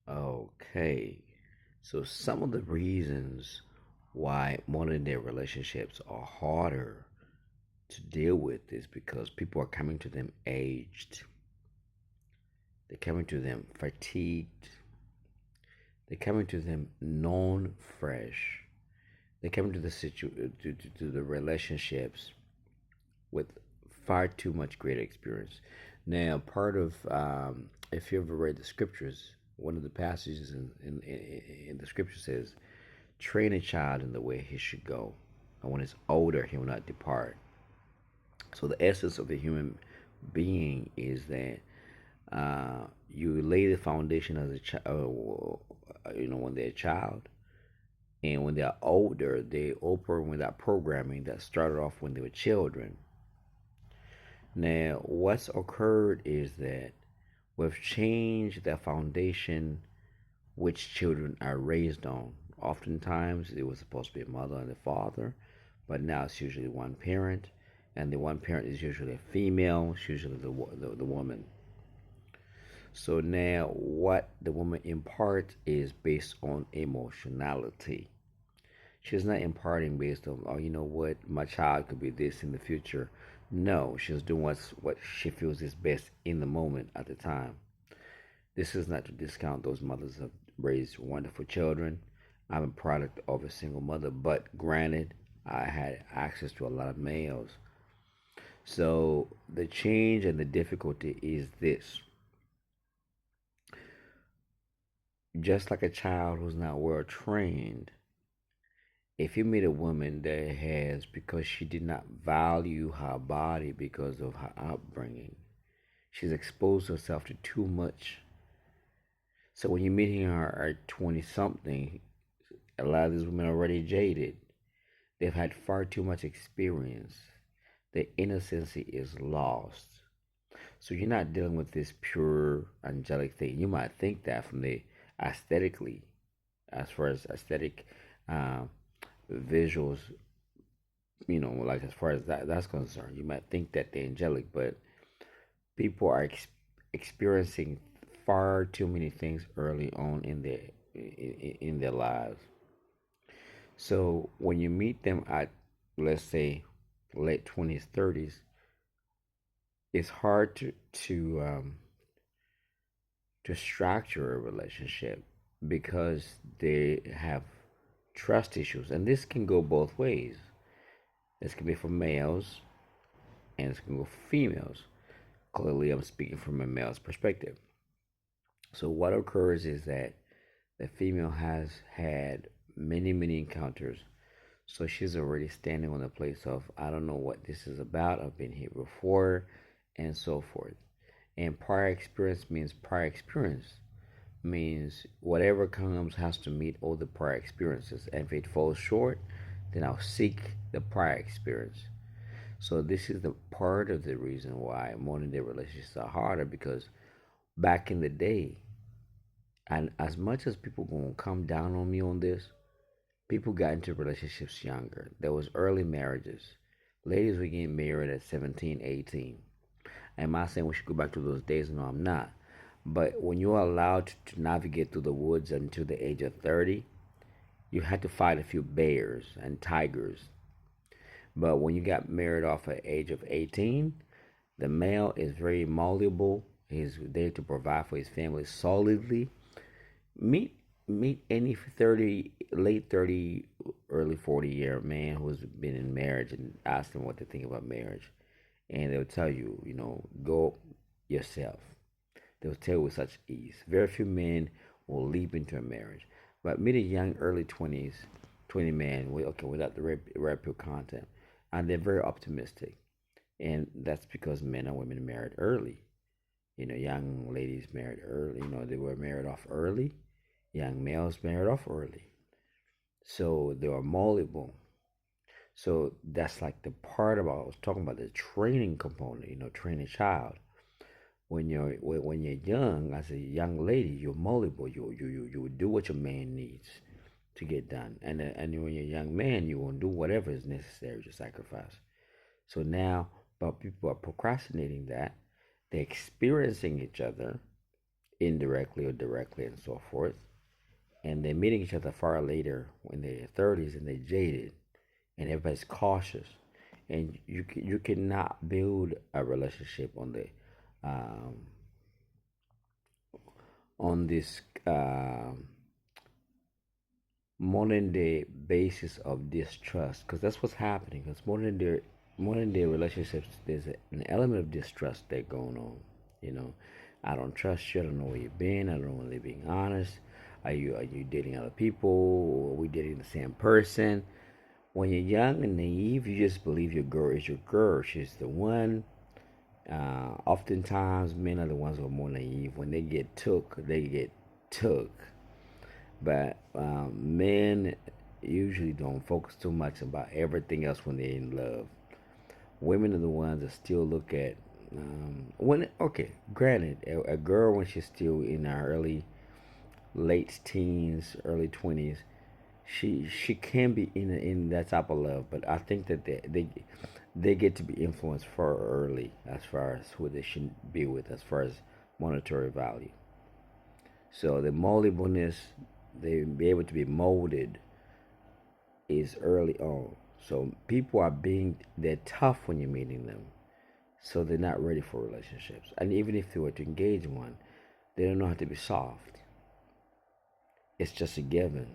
Okay. So some of the reasons why modern day relationships are harder to deal with is because people are coming to them aged. They're coming to them fatigued. They're coming to them non-fresh. They're coming to to the relationships with far too much greater experience. Now, part of if you ever read the scriptures, one of the passages in the scripture says, "Train a child in the way he should go, and when he's older, he will not depart." So the essence of the human being is that you lay the foundation as a child, when they're a child, and when they're older, they operate with that programming that started off when they were children. Now, what's occurred is that we've changed the foundation which children are raised on. Oftentimes, it was supposed to be a mother and a father, but now it's usually one parent, and the one parent is usually a female, it's usually the woman. So now, what the woman imparts is based on emotionality. She's not imparting based on, oh, you know what, my child could be this in the future. No, she's doing what she feels is best in the moment at the time. This is not to discount those mothers who have raised wonderful children. I'm a product of a single mother, but granted, I had access to a lot of males. So the change and the difficulty is this: just like a child who's not well trained, if you meet a woman that has, because she did not value her body because of her upbringing, she's exposed herself to too much. So when you're meeting her at 20 something, a lot of these women are already jaded. They've had far too much experience. The innocency is lost. So you're not dealing with this pure angelic thing. You might think that from the aesthetically, as far as aesthetic uh, visuals, like as far as that's concerned, you might think that they're angelic, but people are experiencing far too many things early on in their lives. So when you meet them at, let's say, late 20s, 30s, it's hard to structure a relationship because they have trust issues, and this can go both ways. This can be for males, and this can go for females. Clearly, I'm speaking from a male's perspective. So what occurs is that the female has had many encounters. So she's already standing on the place of, I don't know what this is about. I've been here before, and so forth. And prior experience means prior experience means whatever comes has to meet all the prior experiences. And if it falls short, then I'll seek the prior experience. So this is the part of the reason why modern day relationships are harder, because back in the day, and as much as people gonna come down on me on this, people got into relationships younger. There was early marriages. Ladies were getting married at 17, 18. Am I saying we should go back to those days? No, I'm not. But when you're allowed to navigate through the woods until the age of 30, you had to fight a few bears and tigers. But when you got married off at the age of 18, the male is very malleable. He's there to provide for his family solidly. Meet meet any 30, late 30, early 40-year man who's been in marriage and ask them what they think about marriage. And they'll tell you, go yourself. They'll tell you with such ease. Very few men will leap into a marriage. But meet a young, early 20s, 20 man, without the red pill content. And they're very optimistic. And that's because men and women married early. Young ladies married early. They were married off early. Young males married off early. So they were malleable. So that's like the part about I was talking about, the training component. Train a child. When you're young, as a young lady, you're malleable. You will do what your man needs to get done, and when you're a young man, you will do whatever is necessary to sacrifice. So now, but people are procrastinating that. They're experiencing each other indirectly or directly, and so forth. And they're meeting each other far later when they're in their 30s and they're jaded, and everybody's cautious. And you cannot build a relationship um, on this modern day basis of distrust, because that's what's happening. Because modern day relationships, there's an element of distrust that going on. You know, I don't trust you. I don't know where you've been. I don't know whether you're being honest. Are you dating other people? Or are we dating the same person? When you're young and naive, you just believe your girl is your girl. She's the one. Oftentimes, men are the ones who are more naive. When they get took, they get took. But men usually don't focus too much about everything else when they're in love. Women are the ones that still look at when okay, granted, a girl when she's still in her late teens, early 20s, she can be in that type of love, but I think that they get to be influenced far early as far as who they should be with, as far as monetary value. So the moldableness, they be able to be molded is early on. So people are they're tough when you're meeting them. So they're not ready for relationships. And even if they were to engage in one, they don't know how to be soft. It's just a given.